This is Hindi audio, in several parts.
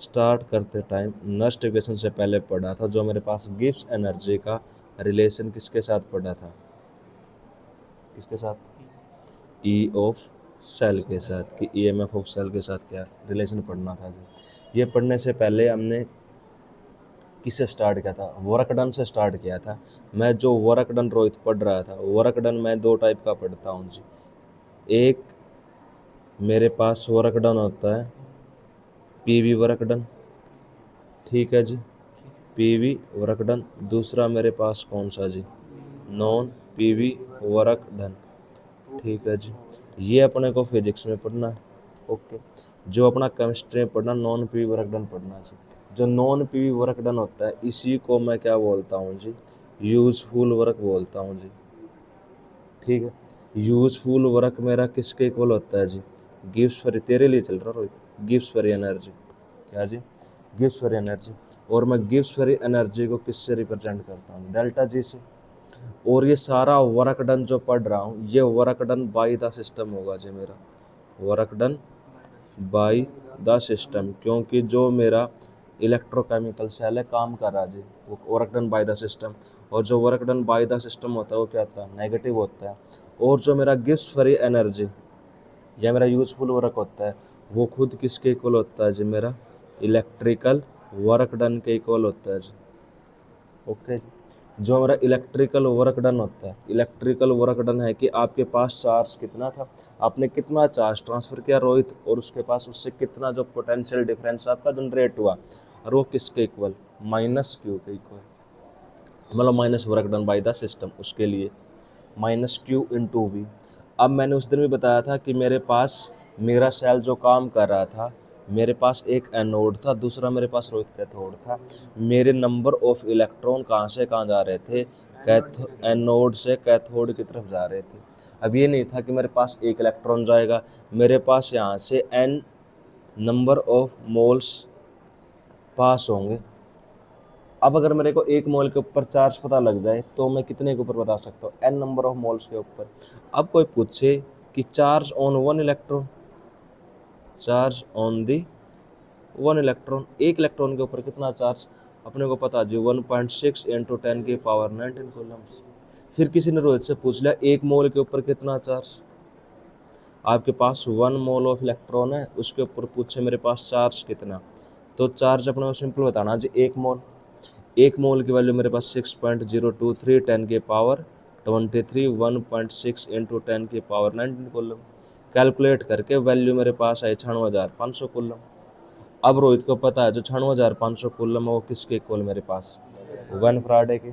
स्टार्ट करते टाइम नेक्स्ट इक्वेशन से पहले पढ़ा था, जो मेरे पास गिब्स एनर्जी का रिलेशन किसके साथ पढ़ा था, किसके साथ, ई ऑफ सेल के साथ, कि ईएमएफ ऑफ सेल के साथ क्या रिलेशन पढ़ना था जी। ये पढ़ने से पहले हमने किससे स्टार्ट किया था, वर्क डन से स्टार्ट किया था। मैं जो वर्क डन रोहित पढ़ रहा था, वर्क डन मैं दो टाइप का पढ़ता हूँ जी। एक मेरे पास वर्क डन होता है पीवी वर्क डन, ठीक है जी, पीवी वर्क डन। दूसरा मेरे पास कौन सा जी, नॉन पीवी वर्क डन, ठीक है जी। ये अपने को फिजिक्स में पढ़ना है, ओके। जो अपना केमिस्ट्री में पढ़ना, नॉन पीवी वर्क डन पढ़ना जी। जो नॉन पीवी वर्क डन होता है इसी को मैं क्या बोलता हूँ जी, यूजफुल वर्क बोलता हूँ जी, ठीक है। यूजफुल वर्क मेरा किसके इक्वल होता है जी, गिव्स फ्री, तेरे लिए चल रहा रोहित, गिव्स फ्री एनर्जी, क्या जी, गिव्स फ्री एनर्जी। और मैं गिव्स फ्री एनर्जी को किससे रिप्रेजेंट करता हूँ, डेल्टा जी से। और ये सारा वर्क डन जो पढ़ रहा हूँ, ये work done by the system होगा जी मेरा, work done by the system, क्योंकि जो मेरा इलेक्ट्रोकेमिकल सेल है काम कर रहा है जी, वो work done by the system. और जो work done by the system होता है वो क्या होता है, नेगेटिव होता है। और जो मेरा गिव्स फ्री एनर्जी या मेरा यूजफुल वर्क होता है, वो खुद किसके इक्वल होता है जी, मेरा इलेक्ट्रिकल वर्क डन के इक्वल होता है जी, ओके। जो हमारा इलेक्ट्रिकल वर्क डन होता है, इलेक्ट्रिकल वर्क डन है कि आपके पास चार्ज कितना था, आपने कितना चार्ज ट्रांसफर किया रोहित, और उसके पास उससे कितना जो पोटेंशियल डिफरेंस आपका जनरेट हुआ, और वो किसके इक्वल, माइनस क्यू के इक्वल, मतलब minus work done by the system, उसके लिए माइनस क्यू इंटू वी। अब मैंने उस दिन भी बताया था कि मेरे पास मेरा सेल जो काम कर रहा था, मेरे पास एक एनोड था, दूसरा मेरे पास रोहित कैथोड था। मेरे नंबर ऑफ इलेक्ट्रॉन कहाँ से कहाँ जा रहे थे, एनोड से कैथोड की तरफ जा रहे थे। अब ये नहीं था कि मेरे पास एक इलेक्ट्रॉन जाएगा, मेरे पास यहाँ से एन नंबर ऑफ मोल्स पास होंगे। अब अगर मेरे को एक मोल के ऊपर चार्ज पता लग जाए तो मैं कितने के ऊपर बता सकता हूँ, एन नंबर ऑफ मोल्स के ऊपर। अब कोई पूछे कि charge on one electron, charge on the one electron, एक इलेक्ट्रॉन के ऊपर कितना चार्ज, अपने को पता जी 1.6 इंटू 10 की पावर 19 कूलम्स। फिर किसी ने रोहित से पूछ लिया एक मोल के ऊपर कितना चार्ज, आपके पास 1 मोल ऑफ इलेक्ट्रॉन है, उसके ऊपर पूछे मेरे पास चार्ज कितना, तो चार्ज अपने को सिंपल बताना जी, एक मोल, एक मोल की वैल्यू मेरे पास 6.023 10 की पावर 23, 1.6 इंटू 10 की पावर 19 कूलम। कैलकुलेट करके वैल्यू मेरे पास है 96,500 कूलम। अब रोहित को पता है जो 96,500 कूलम है वो किसके इक्वल मेरे पास, 1 फराडे के।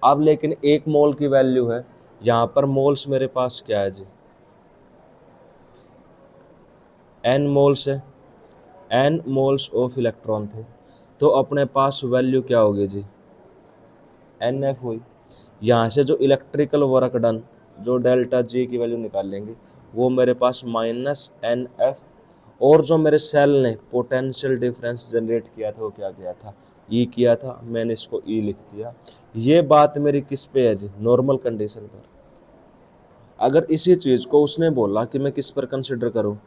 अब लेकिन एक मोल की वैल्यू है, यहाँ पर मोल्स मेरे पास क्या है जी, n मोल्स है, n मोल्स ऑफ इलेक्ट्रॉन थे, तो अपने पास वैल्यू क्या होगी जी, NF हुई। यहाँ से जो इलेक्ट्रिकल वर्क डन, जो डेल्टा जी की वैल्यू निकालेंगे, वो मेरे पास माइनस NF। और जो मेरे सेल ने पोटेंशियल डिफरेंस जनरेट किया था वो क्या किया था, ई किया था, मैंने इसको ई लिख दिया। ये बात मेरी किस पे है जी, नॉर्मल कंडीशन पर। अगर इसी चीज़ को उसने बोला कि मैं किस पर कंसिडर करूँ,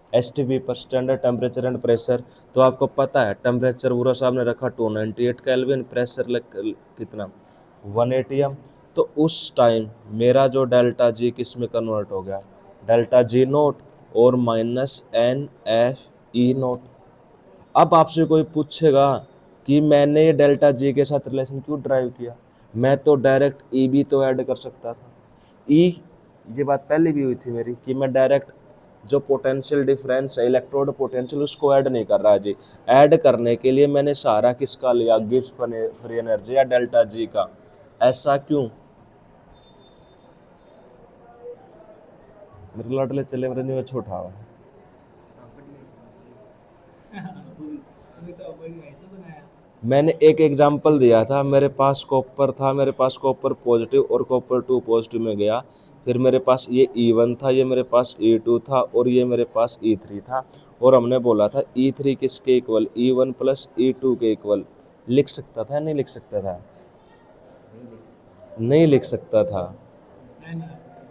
STP पर, स्टैंडर्ड टेम्परेचर एंड प्रेशर, तो आपको पता है टेम्परेचर पूरा सामने रखा 298 केल्विन, प्रेशर कितना 1 atm। तो उस टाइम मेरा जो डेल्टा जी किस में कन्वर्ट हो गया, डेल्टा जी नोट और माइनस NF E0। अब आपसे कोई पूछेगा कि मैंने डेल्टा जी के साथ रिलेशन क्यों ड्राइव किया, मैं तो डायरेक्ट ई भी तो ऐड कर सकता था, ई, ये बात पहले भी हुई थी मेरी कि मैं डायरेक्ट जो पोटेंशियल डिफरेंस है, इलेक्ट्रोड पोटेंशियल, उसको ऐड नहीं कर रहा जी। ऐड करने के लिए मैंने सहारा किसका लिया, गिब्स फ्री एनर्जी या डेल्टा जी का। ऐसा क्यों, मेरे लाडले चले मेरे नहीं छोटा हुआ। मैंने एक एग्जांपल दिया था, मेरे पास कॉपर था, मेरे पास कॉपर पॉजिटिव और कॉपर 2 पॉजिटिव में गया, फिर मेरे पास ये E1 था, ये मेरे पास E2 था और ये मेरे पास E3 था। और हमने बोला था E3 किसके इक्वल, E1 प्लस E2 के इक्वल। लिख सकता था नहीं लिख सकता था, नहीं लिख सकता था।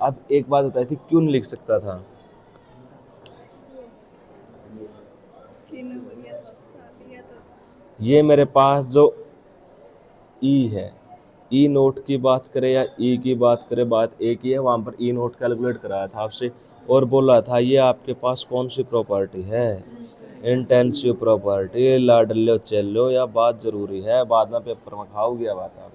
अब एक बात बताई थी क्यों नहीं लिख सकता था, ये मेरे पास जो ई है, ई नोट की बात करें या ई की बात करें, बात एक ही है। वहाँ पर ई नोट कैलकुलेट कराया था आपसे और बोला था ये आपके पास कौन सी प्रॉपर्टी है, इंटेंसिव प्रॉपर्टी। लाडलो चलो या बात जरूरी है, बाद में पेपर में खाओगे बात आप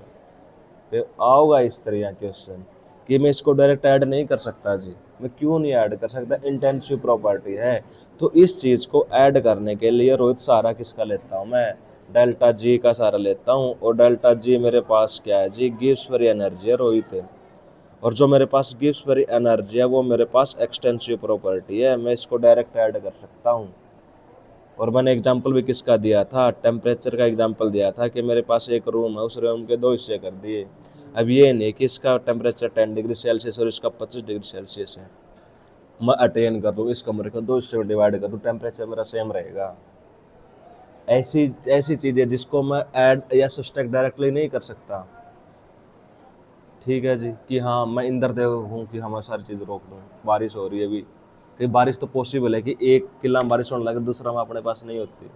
फिर आओगा इस तरह का क्वेश्चन कि मैं इसको डायरेक्ट ऐड नहीं कर सकता जी। मैं क्यों नहीं ऐड कर सकता, इंटेंसिव प्रॉपर्टी है। तो इस चीज़ को ऐड करने के लिए रोहित सारा किसका लेता हूँ मैं, डेल्टा जी का सारा लेता हूँ। और डेल्टा जी मेरे पास क्या है जी, गिव्स फ्री एनर्जी है रोहित है। और जो मेरे पास गिव्स फ्री एनर्जी है वो मेरे पास एक्सटेंसिव प्रॉपर्टी है, मैं इसको डायरेक्ट ऐड कर सकता हूँ। और मैंने एग्जाम्पल भी किसका दिया था, टेम्परेचर का एग्जाम्पल दिया था कि मेरे पास एक रूम है, उस रूम के 2 हिस्से कर दिए। अब ये नहीं कि इसका टेम्परेचर 10 डिग्री सेल्सियस और इसका 25 डिग्री सेल्सियस है, मैं अटेन कर दूँ इस कमरे को 2 हिस्से में डिवाइड कर दूँ, टेम्परेचर मेरा सेम रहेगा। ऐसी ऐसी चीज़ें जिसको मैं ऐड या सब्सट्रैक्ट डायरेक्टली नहीं कर सकता। ठीक है जी, कि हाँ मैं इंद्रदेव हूँ कि हाँ मैं सारी चीज़ रोक दूँ। बारिश हो रही है अभी, कि बारिश तो पॉसिबल है कि एक किला में बारिश होने लगे, दूसरा में अपने पास नहीं होती,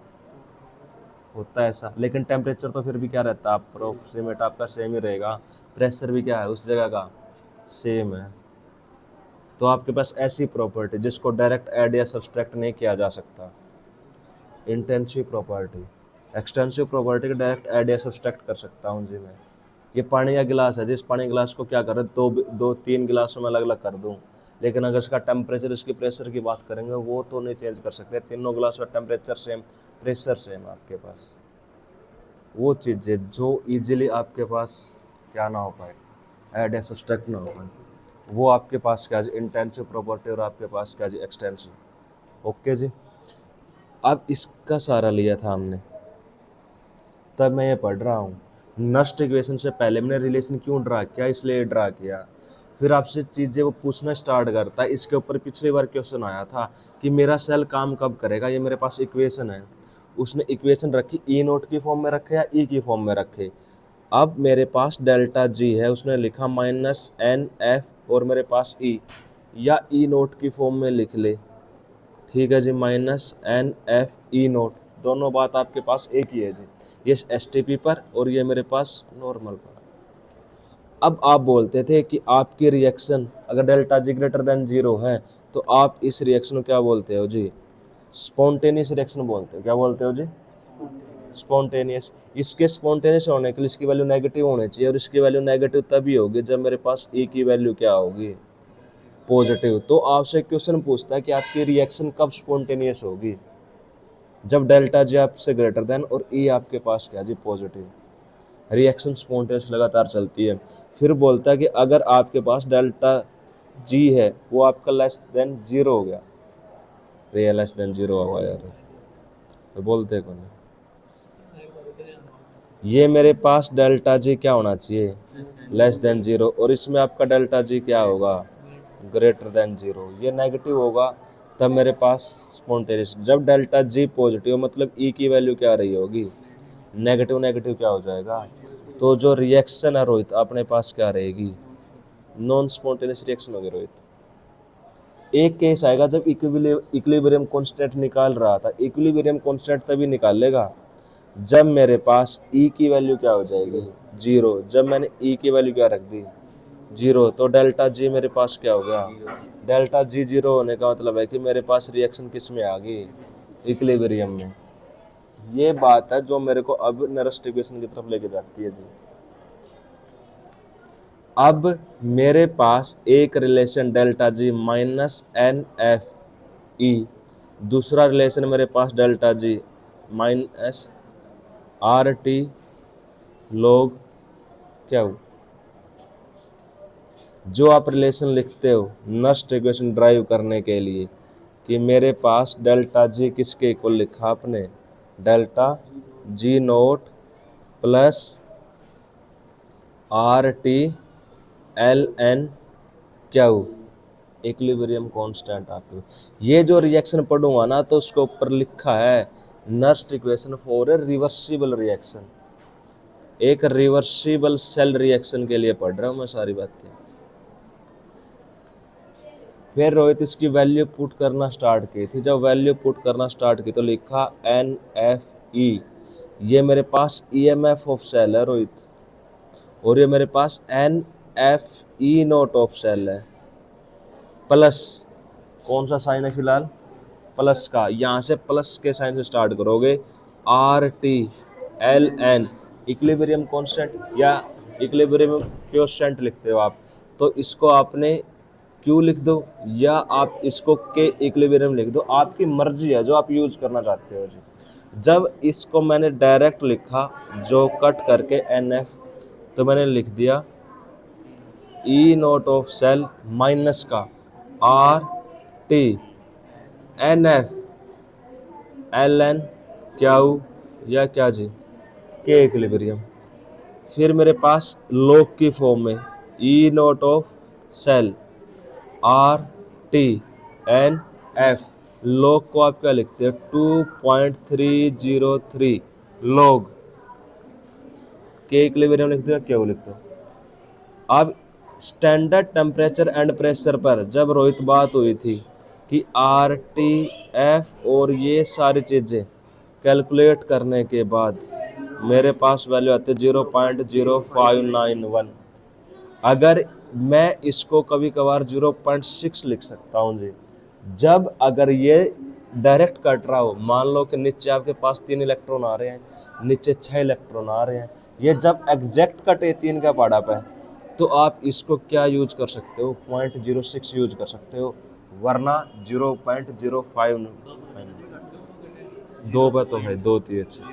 होता है ऐसा। लेकिन टेम्परेचर तो फिर भी क्या रहता है, अप्रोक्सीमेट आपका सेम ही रहेगा। प्रेशर भी क्या है उस जगह का, सेम है। तो आपके पास ऐसी प्रॉपर्टी जिसको डायरेक्ट ऐड या सब्सट्रैक्ट नहीं किया जा सकता, इंटेंसिव प्रॉपर्टी। एक्सटेंसिव प्रॉपर्टी को डायरेक्ट ऐड या सब्सट्रैक्ट कर सकता हूँ जी मैं। ये पानी का गिलास है, जिस पानी गिलास को क्या करें, दो तीन गिलासों में अलग अलग कर दूँ। लेकिन अगर इसका टेम्परेचर, इसकी प्रेशर की बात करेंगे, वो तो नहीं चेंज कर सकते। तीनों गिलासों का टेम्परेचर सेम, प्रेशर सेम आपके पास। वो चीज़ें जो इजीली आपके पास क्या ना हो पाए, ऐड या सब्सट्रैक्ट ना हो पाए, वो आपके पास क्या जी, इंटेंसिव प्रॉपर्टी, और आपके पास क्या जी, एक्सटेंसिव। ओके जी। अब इसका सारा लिया था हमने, तब मैं ये पढ़ रहा हूँ नस्ट इक्वेशन से पहले मैंने रिलेशन क्यों ड्रा किया, इसलिए ड्रा किया। फिर आपसे चीज़ें वो पूछना स्टार्ट करता है। इसके ऊपर पिछली बार क्वेश्चन आया था कि मेरा सेल काम कब करेगा। ये मेरे पास इक्वेशन है, उसने इक्वेशन रखी ई नोट की फॉर्म में रखे या ई की फॉर्म में रखे। अब मेरे पास डेल्टा जी है, उसने लिखा माइनस एन एफ, और मेरे पास ई, या ई नोट की फॉर्म में लिख ले। ठीक है जी, minus n F E naught, दोनों बात आपके पास एक ही है जी। ये एस टी पी पर और ये मेरे पास नॉर्मल पर। अब आप बोलते थे कि आपकी रिएक्शन अगर डेल्टा जी ग्रेटर देन 0 है तो आप इस रिएक्शन को क्या बोलते हो जी, स्पॉन्टेनियस रिएक्शन बोलते हो। क्या बोलते हो जी, स्पॉन्टेनियस। इसके स्पॉन्टेनियस होने के लिए इसकी वैल्यू नेगेटिव होनी चाहिए, और इसकी वैल्यू नेगेटिव तभी होगी जब मेरे पास ई की वैल्यू क्या होगी, पॉजिटिव। तो आपसे क्वेश्चन पूछता है कि आपकी रिएक्शन कब स्पॉन्टेनियस होगी, जब डेल्टा जी आपसे ग्रेटर देन और ई आपके पास क्या जी, पॉजिटिव। रिएक्शन स्पॉन्टेनियस लगातार चलती है। फिर बोलता है कि अगर आपके पास डेल्टा जी है वो आपका लेस देन 0 हो गया, रियल लेस देन 0 होगा यार, तो बोलते कौन है। ये मेरे पास डेल्टा जी क्या होना चाहिए, लेस देन 0, और इसमें आपका डेल्टा जी क्या होगा, ग्रेटर देन 0। ये नेगेटिव होगा तब मेरे पास स्पॉन्टेनियस। जब डेल्टा जी पॉजिटिव मतलब ई की वैल्यू क्या रही होगी, नेगेटिव, नेगेटिव क्या हो जाएगा। तो जो रिएक्शन है रोहित अपने पास क्या रहेगी, नॉन स्पॉन्टेनियस रिएक्शन होगी रोहित। एक केस आएगा जब इक्विलिब्रियम कांस्टेंट निकाल रहा था, इक्विलिब्रियम कांस्टेंट तभी निकालेगा जब मेरे पास ई की वैल्यू क्या हो जाएगी, 0। जब मैंने ई की वैल्यू क्या रख दी, 0, तो डेल्टा जी मेरे पास क्या हो गया, डेल्टा जी 0 होने का मतलब है कि मेरे पास रिएक्शन किस में आ गई, इक्विलिब्रियम में। ये बात है जो मेरे को अब नेरेस्ट इक्वेशन की तरफ लेके जाती है जी। अब मेरे पास एक relation delta G minus n F E, दूसरा रिलेशन मेरे पास delta G minus R T log क्या हो। जो आप रिलेशन लिखते हो नस्ट इक्वेशन ड्राइव करने के लिए कि मेरे पास डेल्टा जी किसके इक्वल लिखा आपने, delta G naught plus R T L N क्या हो, इक्विलिब्रियम कांस्टेंट। आपको ये जो रिएक्शन पढ़ूंगा ना तो उसके ऊपर लिखा है Nernst equation for a reversible reaction, एक रिवर्सिबल सेल रिएक्शन के लिए पढ़ रहा हूँ मैं सारी बातें। फिर रोहित इसकी वैल्यू पुट करना स्टार्ट की थी, जब वैल्यू पुट करना स्टार्ट की तो लिखा एन एफ ई, ये मेरे पास EMF ऑफ सेल है रोहित, और ये मेरे पास NFE नोट ऑफ सेल है, प्लस कौन सा साइन है फिलहाल, प्लस का। यहाँ से प्लस के साइन से स्टार्ट करोगे, RTLN इक्विलिब्रियम कांस्टेंट या इक्विलिब्रियम कोएफिशिएंट लिखते हो आप, तो इसको आपने Q लिख दो या आप इसको K इक्विलिब्रियम लिख दो, आपकी मर्जी है जो आप यूज करना चाहते हो जी। जब इसको मैंने डायरेक्ट लिखा जो कट करके NF, तो मैंने लिख दिया E naught of cell minus का RT NF LN Q या क्या जी, K इक्विलिब्रियम। फिर मेरे पास लॉग की फॉर्म में E naught of cell RTNF, log को आप क्या लिखते हैं 2.303 लॉग, K इक्विलिब्रियम लिखते हो क्या लिखते हो। अब स्टैंडर्ड टेम्परेचर एंड प्रेशर पर जब रोहित बात हुई थी कि RTF और ये सारी चीज़ें कैलकुलेट करने के बाद मेरे पास वैल्यू आती है 0.0591। अगर मैं इसको कभी कभार 0.6 लिख सकता हूँ जी, जब अगर ये डायरेक्ट कट रहा हो, मान लो कि नीचे आपके पास 3 इलेक्ट्रॉन आ रहे हैं, नीचे 6 इलेक्ट्रॉन आ रहे हैं, ये जब एग्जैक्ट कट है 3 का पाड़ा पे, तो आप इसको क्या यूज कर सकते हो, 0.06 यूज कर सकते हो, वरना 0.05 दो पे तो है, 2 थी अच्छी।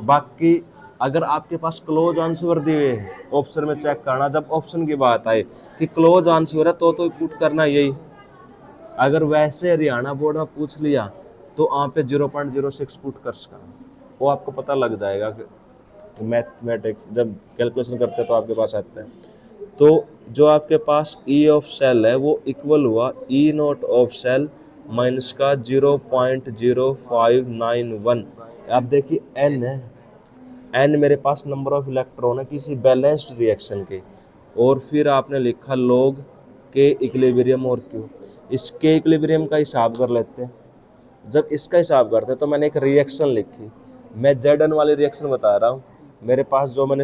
बाकी अगर आपके पास क्लोज आंसर दिए हैं ऑप्शन में चेक करना, जब ऑप्शन की बात आए कि क्लोज आंसर है तो पुट करना यही। अगर वैसे हरियाणा बोर्ड में पूछ लिया तो आप पे 0.06 पुट कर सकना, वो आपको पता लग जाएगा कि मैथमेटिक्स जब कैलकुलेशन करते हैं तो आपके पास आता है। तो जो आपके पास E ऑफ सेल है वो इक्वल हुआ E naught of cell minus का 0.0591। आप देखिए N है, N मेरे पास नंबर ऑफ इलेक्ट्रॉन है किसी बैलेंस्ड रिएक्शन के, और फिर आपने लिखा लॉग K इक्विलिब्रियम और Q। इस K इक्विलिब्रियम का हिसाब कर लेते हैं। जब इसका हिसाब करते हैं तो मैंने एक रिएक्शन लिखी, मैं ZN वाली रिएक्शन बता रहा हूँ। मेरे पास जो मैंने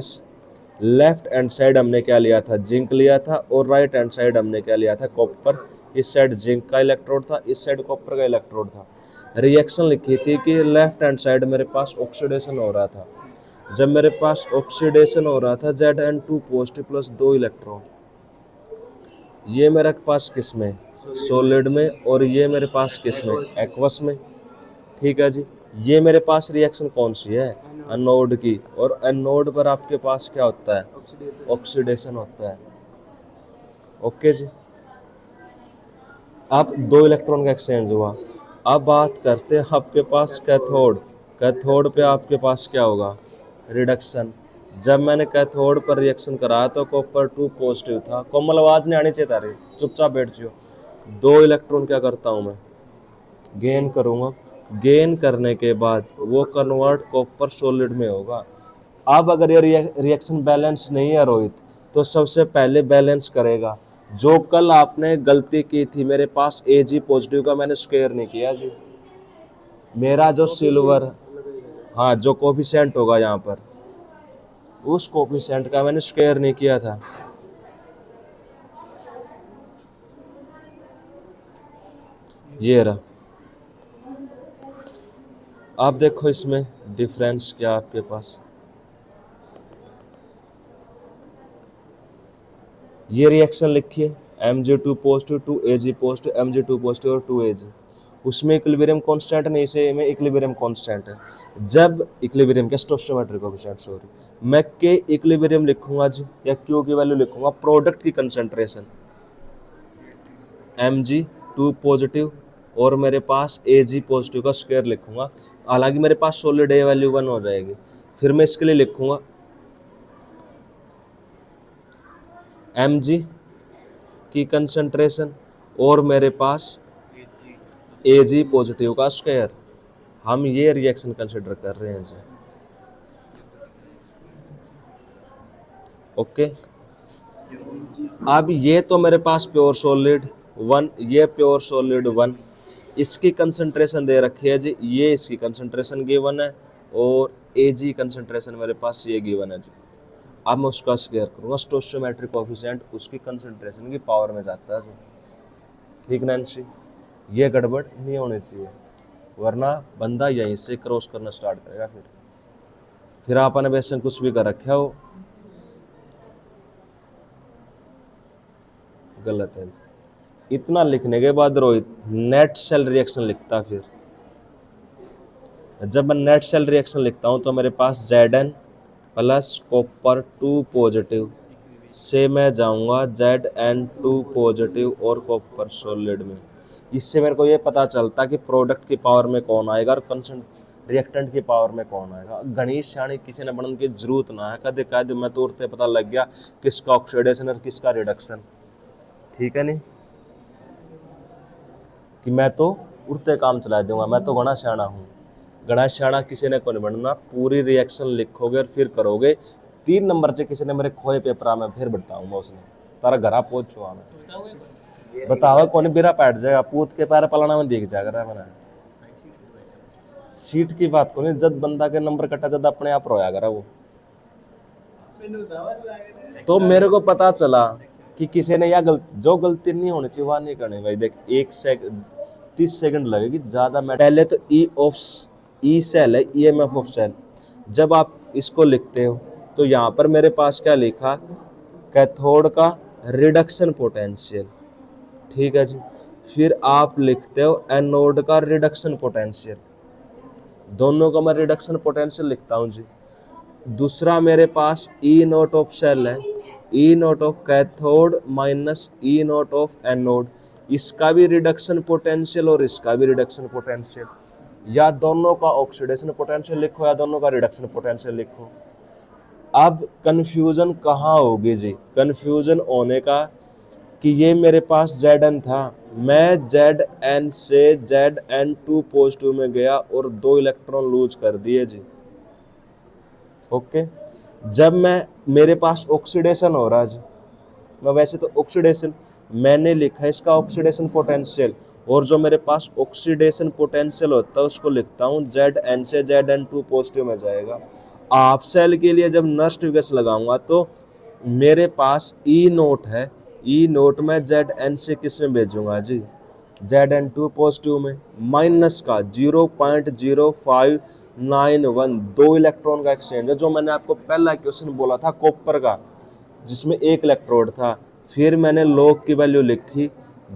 लेफ्ट हैंड साइड हमने क्या लिया था, जिंक लिया था, और राइट हैंड साइड हमने क्या लिया था, कॉपर। इस साइड जिंक का इलेक्ट्रोड था, इस साइड कॉपर का इलेक्ट्रोड था। रिएक्शन लिखी थी कि लेफ्ट हैंड साइड मेरे पास ऑक्सीडेशन हो रहा था। जब मेरे पास ऑक्सीडेशन हो रहा था ZN2 पॉजिटिव प्लस 2 इलेक्ट्रॉन, ये मेरे पास किस में, सॉलिड में, और ये मेरे पास किस में, एक्वस में। ठीक है जी, ये मेरे पास रिएक्शन कौन सी है, एनोड की, और एनोड पर आपके पास क्या होता है, ऑक्सीडेशन होता है। ओके जी, अब 2 इलेक्ट्रॉन का एक्सचेंज हुआ। अब बात करते हैं आपके पास कैथोड। कैथोड पे आपके पास क्या होगा, रिडक्शन। जब मैंने कैथोड पर रिएक्शन कराया तो कॉपर 2 पॉजिटिव था। कोमल आवाज नहीं आनी चाहिए तारी, चुपचाप बैठ जाओ। 2 इलेक्ट्रॉन क्या करता हूँ मैं, गेन करूँगा। गेन करने के बाद वो कन्वर्ट कॉपर सॉलिड में होगा। अब अगर ये रिएक्शन बैलेंस नहीं है रोहित, तो सबसे पहले बैलेंस करेगा। जो कल आपने गलती की थी, मेरे पास Ag पॉजिटिव का मैंने स्क्वायर नहीं किया जी, मेरा जो सिल्वर, हाँ जो कोफिशिएंट होगा यहाँ पर, उस कोफिशिएंट का मैंने स्क्वायर नहीं किया था। ये रहा। आप देखो इसमें डिफरेंस क्या आपके पास, ये रिएक्शन लिखिए Mg2 positive 2 Ag positive, Mg2 positive और 2 Ag। उसमें इक्विलिब्रियम कांस्टेंट नहीं, इसे में इक्विलिब्रियम कांस्टेंट है। जब इक्विलिब्रियम का स्टोइचोमेट्रिक कोएफिशिएंट, सॉरी, मैं K इक्विलिब्रियम लिखूंगा जी, या Q की वैल्यू लिखूंगा, प्रोडक्ट की कंसंट्रेशन Mg2 पॉजिटिव और मेरे पास Ag पॉजिटिव का स्क्वायर लिखूंगा। हालांकि मेरे पास सॉलिड A वैल्यू 1 हो जाएगी। फिर मैं इसके लिए लिखूंगा Mg की कंसंट्रेशन और मेरे पास Ag पॉजिटिव का स्क्वायर। हम ये रिएक्शन कंसिडर कर रहे हैं जी। ओके, अब ये तो मेरे पास प्योर सॉलिड 1, ये प्योर सॉलिड 1, इसकी कंसंट्रेशन दे रखी है जी, ये इसकी कंसंट्रेशन गिवन है और Ag कंसंट्रेशन मेरे पास ये गिवन है जी। अब मैं उसका स्क्वायर करूँगा, स्टोइकोमेट्रिक कोएफिशिएंट उसकी कंसंट्रेशन की पावर में जाता है जी। ठीक नैन्सी, ये गड़बड़ नहीं होनी चाहिए, वरना बंदा यहीं से क्रॉस करना स्टार्ट करेगा। फिर आपने वैसे कुछ भी कर रखा हो, गलत है। इतना लिखने के बाद रोहित नेट सेल रिएक्शन लिखता। फिर जब मैं नेट सेल रिएक्शन लिखता हूँ तो मेरे पास Zn प्लस कॉपर 2 पॉजिटिव से मैं जाऊंगा Zn2 पॉजिटिव और कॉपर सॉलिड में। इससे मेरे को ये पता चलता कि प्रोडक्ट की पावर में कौन आएगा और रिएक्टेंट की पावर में कौन आएगा। गणेश शाणी किसी ने बनने की जरूरत ना है, कदे कह मैं तो उड़ते पता लग गया किसका ऑक्सीडेशन और किसका रिडक्शन। ठीक है नहीं कि मैं तो उड़ते काम चला दूंगा, मैं तो घना शाना हूँ। घना शाना किसी ने को नहीं बनना, पूरी रिएक्शन लिखोगे और फिर करोगे। 3 नंबर से किसी ने मेरे खोए पेपर में फिर बताऊंगा, उसने तारा घरा पहुंच चुका मैं बतावा कौन बिरा पैट जाएगा, पूत के पैर पलाना में दिख जाएगा। मैंने सीट की बात को नहीं, जब बंदा के नंबर कटा जब अपने आप रोया करा वो। तो मेरे को पता चला कि किसी ने जो गलती नहीं होनी चाहिए वह नहीं करनी भाई। देख 30 सेकंड लगेगी ज़्यादा। मैं पहले तो ई सेल है, EMF ऑफ सेल। जब आप इसको लिखते हो तो यहाँ पर मेरे पास क्या लिखा, कैथोड का रिडक्शन पोटेंशियल। ठीक है जी। फिर आप लिखते हो एनोड का रिडक्शन पोटेंशियल। दोनों का मैं रिडक्शन पोटेंशियल लिखता हूँ जी। दूसरा मेरे पास E नोट ऑफ सेल है, E naught of cathode minus E naught of anode. इसका भी रिडक्शन पोटेंशियल और इसका भी रिडक्शन पोटेंशियल। या दोनों का ऑक्सीडेशन पोटेंशियल लिखो या दोनों का रिडक्शन पोटेंशियल लिखो। अब कन्फ्यूजन कहाँ होगी जी, कन्फ्यूजन होने का कि ये मेरे पास Zn था, मैं Zn से Zn2 पॉजिटिव में गया और 2 इलेक्ट्रॉन लूज कर दिए जी। ओके, जब मेरे पास ऑक्सीडेशन हो रहा है जी, मैं वैसे तो ऑक्सीडेशन मैंने लिखा है इसका ऑक्सीडेशन पोटेंशियल, और जो मेरे पास ऑक्सीडेशन पोटेंशियल होता है उसको लिखता हूँ Zn से Zn2 पॉजिटिव में जाएगा। आप सेल के लिए जब नष्ट विकस लगाऊंगा तो मेरे पास E नोट है, E नोट में Zn से किस में भेजूंगा जी, Zn2 पॉजिटिव में। माइनस का 0.0591 2 इलेक्ट्रॉन का एक्सचेंज है, जो मैंने आपको पहला क्वेश्चन बोला था कॉपर का जिसमें 1 इलेक्ट्रोड था। फिर मैंने लॉग की वैल्यू लिखी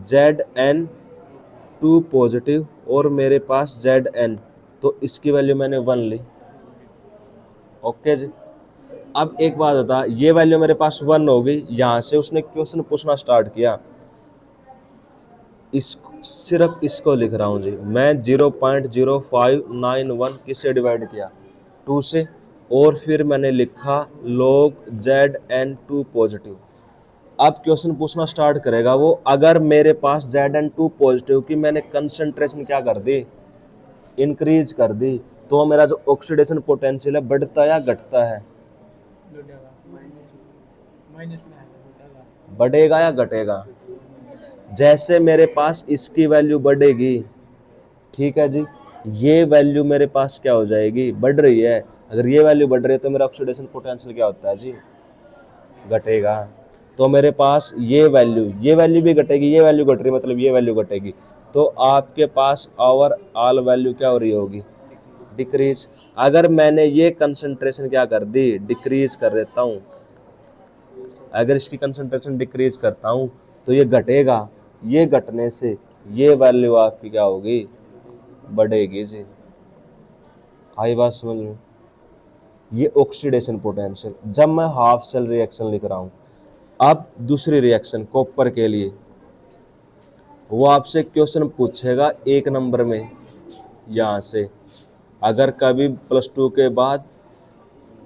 Zn2 पॉजिटिव और मेरे पास Zn, तो इसकी वैल्यू मैंने 1 ली। ओके जी। अब एक बात बता, ये वैल्यू मेरे पास 1 हो गई। यहाँ से उसने क्वेश्चन पूछना स्टार्ट किया, सिर्फ इसको लिख रहा हूँ जी मैं। 0.0591 किससे डिवाइड किया, 2 से, और फिर मैंने लिखा log Zn2 पॉजिटिव। अब क्वेश्चन पूछना स्टार्ट करेगा वो, अगर मेरे पास Zn2 पॉजिटिव की मैंने कंसंट्रेशन क्या कर दी, इंक्रीज कर दी, तो मेरा जो ऑक्सीडेशन पोटेंशियल है बढ़ता या घटता है, बढ़ेगा या घटेगा। जैसे मेरे पास इसकी वैल्यू बढ़ेगी, ठीक है जी, ये वैल्यू मेरे पास क्या हो जाएगी, बढ़ रही है। अगर ये वैल्यू बढ़ रही है तो मेरा ऑक्सीडेशन पोटेंशियल क्या होता है जी, घटेगा। तो मेरे पास ये वैल्यू भी घटेगी, ये वैल्यू घट रही है मतलब ये वैल्यू घटेगी, तो आपके पास ओवरऑल वैल्यू क्या हो रही होगी, डिक्रीज। अगर मैंने ये कंसंट्रेशन क्या कर दी, डिक्रीज कर देता हूँ, अगर इसकी कंसंट्रेशन डिक्रीज करता हूँ तो ये घटेगा। ये घटने से ये वैल्यू आपकी क्या होगी, बढ़ेगी जी। आई बात समझ में। ये ऑक्सीडेशन पोटेंशियल। जब मैं हाफ सेल रिएक्शन लिख रहा हूँ, अब दूसरी रिएक्शन कॉपर के लिए, वो आपसे क्वेश्चन पूछेगा 1 नंबर में। यहाँ से अगर कभी +2 के बाद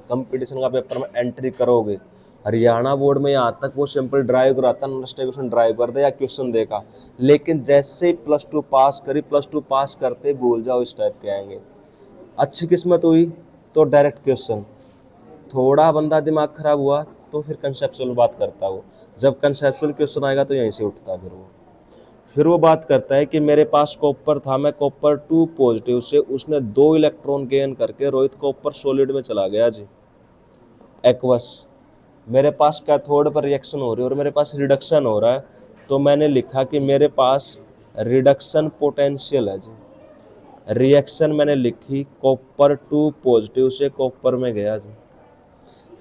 कंपटीशन का पेपर में एंट्री करोगे, हरियाणा बोर्ड में यहाँ तक वो सिंपल ड्राइव कराता, क्वेश्चन ड्राइव कर दे या क्वेश्चन देगा, लेकिन जैसे ही +2 पास करी, +2 पास करते भूल जाओ इस टाइप के आएंगे। अच्छी किस्मत हुई तो डायरेक्ट क्वेश्चन, थोड़ा बंदा दिमाग खराब हुआ तो फिर कंसेप्चुअल बात करता वो, जब कंसेप्चुअल क्वेश्चन आएगा तो यहीं से उठता फिर वो। फिर वो बात करता है कि मेरे पास कॉपर था, मैं कॉपर 2 पॉजिटिव से उसने 2 इलेक्ट्रॉन गेन करके रोहित कॉपर सॉलिड में चला गया जी, एक्वस। मेरे पास कैथोड पर रिएक्शन हो रही है और मेरे पास रिडक्शन हो रहा है, तो मैंने लिखा कि मेरे पास रिडक्शन पोटेंशियल है जी। रिएक्शन मैंने लिखी, कॉपर 2 पॉजिटिव से कॉपर में गया जी।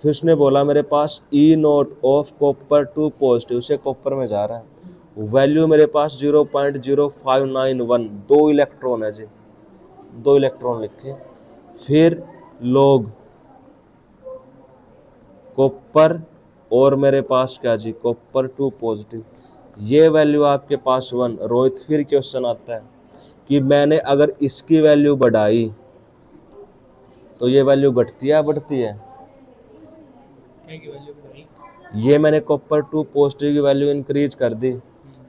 फिर उसने बोला मेरे पास E naught of copper 2 positive से कॉपर में जा रहा है, वैल्यू मेरे पास 0.0591, 2 इलेक्ट्रॉन है जी, 2 इलेक्ट्रॉन लिखे। फिर लॉग कॉपर और मेरे पास क्या जी, कॉपर 2 पॉजिटिव, ये वैल्यू आपके पास 1। रोहित फिर क्वेश्चन आता है कि मैंने अगर इसकी वैल्यू बढ़ाई तो ये वैल्यू घटती है बढ़ती है? ये मैंने कॉपर 2 पॉजिटिव की वैल्यू इंक्रीज कर दी।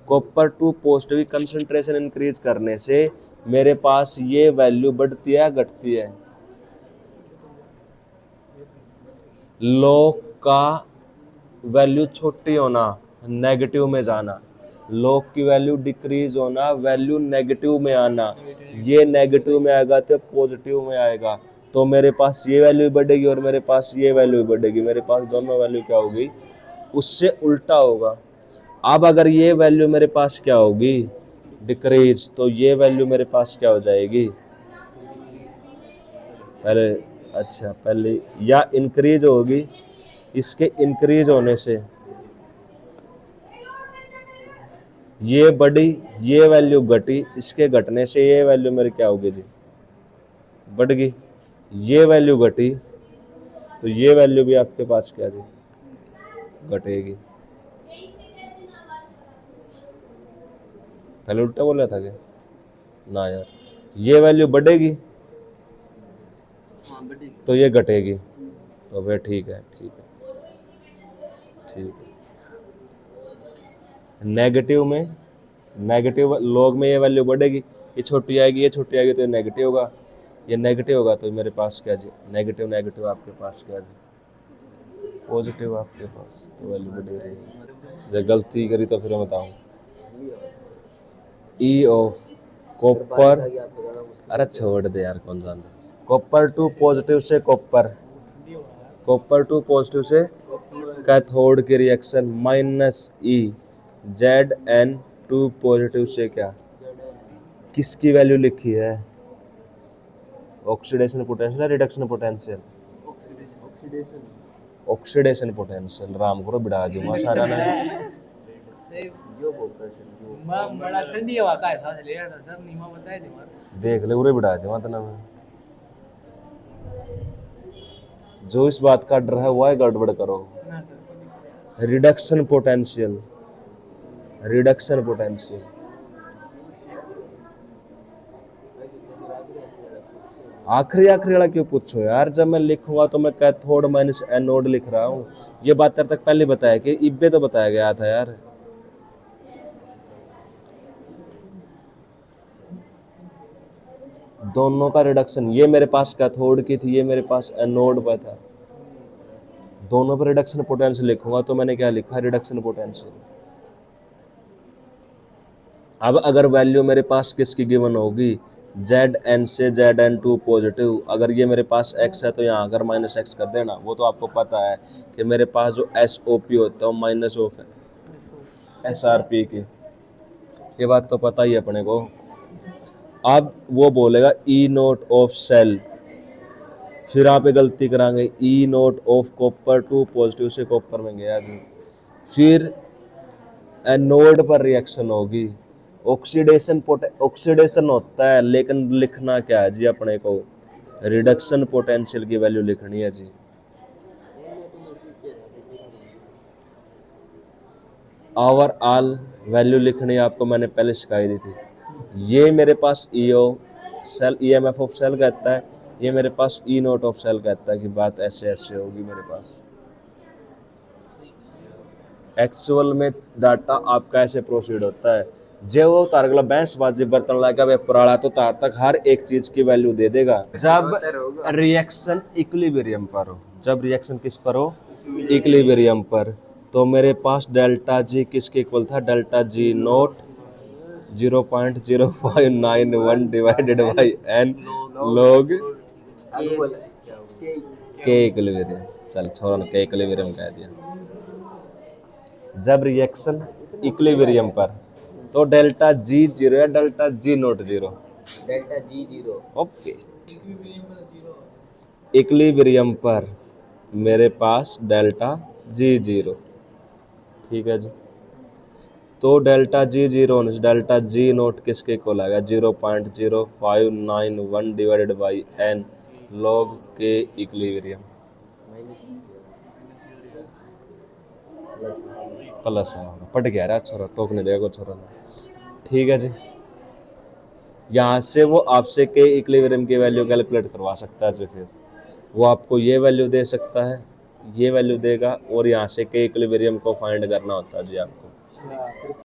कॉपर 2 पॉजिटिव की कंसंट्रेशन इंक्रीज करने से मेरे पास ये वैल्यू बढ़ती है घटती है? लॉग का वैल्यू छोटी होना, नेगेटिव में जाना, लॉग की वैल्यू डिक्रीज होना, वैल्यू नेगेटिव में आना, ये नेगेटिव में आएगा तो पॉजिटिव में आएगा, तो मेरे पास ये वैल्यू बढ़ेगी और मेरे पास ये वैल्यू बढ़ेगी, मेरे पास दोनों वैल्यू क्या होगी, उससे उल्टा होगा। अब अगर ये वैल्यू मेरे पास क्या होगी, डिक्रीज, तो ये वैल्यू मेरे पास क्या हो जाएगी, पहले अच्छा पहले या इंक्रीज होगी, इसके इंक्रीज होने से ये बढ़ी, ये वैल्यू घटी, इसके घटने से ये वैल्यू मेरी क्या होगी जी, बढ़ गई। ये वैल्यू घटी तो ये वैल्यू भी आपके पास क्या जी, घटेगी। पहले उल्टा बोला था क्या ना यार, ये वैल्यू बढ़ेगी तो ये घटेगी, तो वे ठीक है ठीक है ठीक है। नेगेटिव में, नेगेटिव लॉग में ये वैल्यू बढ़ेगी, ये छोटी आएगी, ये छोटी आएगी तो ये नेगेटिव होगा, ये नेगेटिव होगा तो मेरे पास क्या जी, नेगेटिव नेगेटिव आपके पास क्या जी, पॉजिटिव आपके पास, तो वैल्यू बढ़ेगी। जब गलती करी तो फिर मैं बताऊँ। ई ऑफ कॉपर, अरे छोड़ दे यार कौन जानता, कॉपर 2 पॉजिटिव से कॉपर, कॉपर 2 पॉजिटिव से कैथोड की रिएक्शन माइनस ई, Zn2 पॉजिटिव से क्या, किसकी वैल्यू लिखी है, oxidation potential, reduction potential, oxidation potential, Ram को बिड़ा दूंगा सारा ना, देख ले उरे बिड़ा दूंगा तना मैं, जो इस बात का डर है वह गड़बड़ करो। रिडक्शन पोटेंशियल, रिडक्शन पोटेंशियल, आखिरी आखिरी वाला क्यों पूछो यार, जब मैं लिखूंगा तो मैं कैथोड माइनस एनोड लिख रहा हूँ, ये बात तेरे तक पहले बताया कि इब्बे तो बताया गया था यार। दोनों का रिडक्शन, ये मेरे पास कैथोड की थी, ये मेरे पास एनोड पर था, दोनों पर रिडक्शन पोटेंशियल लिखूंगा तो मैंने क्या लिखा, रिडक्शन पोटेंशियल। अब अगर वैल्यू मेरे पास किसकी गिवन होगी, Zn से Zn2 पॉजिटिव, अगर ये मेरे पास x है तो यहाँ अगर माइनस एक्स कर देना, वो तो आपको पता है कि मेरे पास जो SOP होता है वो माइनस ऑफ है SRP की, ये बात तो पता ही है अपने को। अब वो बोलेगा ई नोट ऑफ सेल, फिर आप गलती कराएंगे, ई नोट ऑफ कॉपर 2 पॉजिटिव से कॉपर में गया जी, फिर एनोड पर रिएक्शन होगी, ऑक्सीडेशन होता है, लेकिन लिखना क्या है जी अपने को, रिडक्शन पोटेंशियल की वैल्यू लिखनी है जी। ओवरऑल वैल्यू लिखनी आपको मैंने पहले सिखाई दी थी। ये मेरे पास E O cell, EMF of cell कहता है, ये मेरे पास ई नोट ऑफ सेल कहता है कि बात ऐसे ऐसे होगी मेरे पास। एक्चुअल में डाटा आपका ऐसे प्रोसीड होता है, जो वो तार अगला बैंसबाजी बर्तन लाएगा वे पुराना तो तार तक हर एक चीज की वैल्यू दे देगा। जब रिएक्शन इक्विलिब्रियम पर हो, जब रिएक्शन किस पर हो, इक्विलिब्रियम पर, तो मेरे पास डेल्टा जी किसके इक्वल था, delta G note 0.0591 divided by n log के इक्विलिब्रियम। चल छोड़ के इक्विलिब्रियम कह दिया। जब रिएक्शन इक्विलिब्रियम पर तो डेल्टा जी जीरो या delta G not zero? Delta G zero. Okay, equilibrium पर मेरे पास डेल्टा जी जीरो, ठीक है जी। तो delta G zero delta G note किसके इक्वल आएगा? 0.0591 डिवाइडेड बाई n log के इक्विलिब्रियम प्लस होगा। पट गया रहा छोरा, टोकने देगा छोरा, ठीक है जी। यहाँ से वो आपसे के इक्विलिब्रियम की वैल्यू कैलकुलेट करवा सकता है जी। फिर वो आपको ये वैल्यू दे सकता है, ये वैल्यू देगा, और यहाँ से के इक्विलिब्रियम को फाइंड करना होता है जी आपको।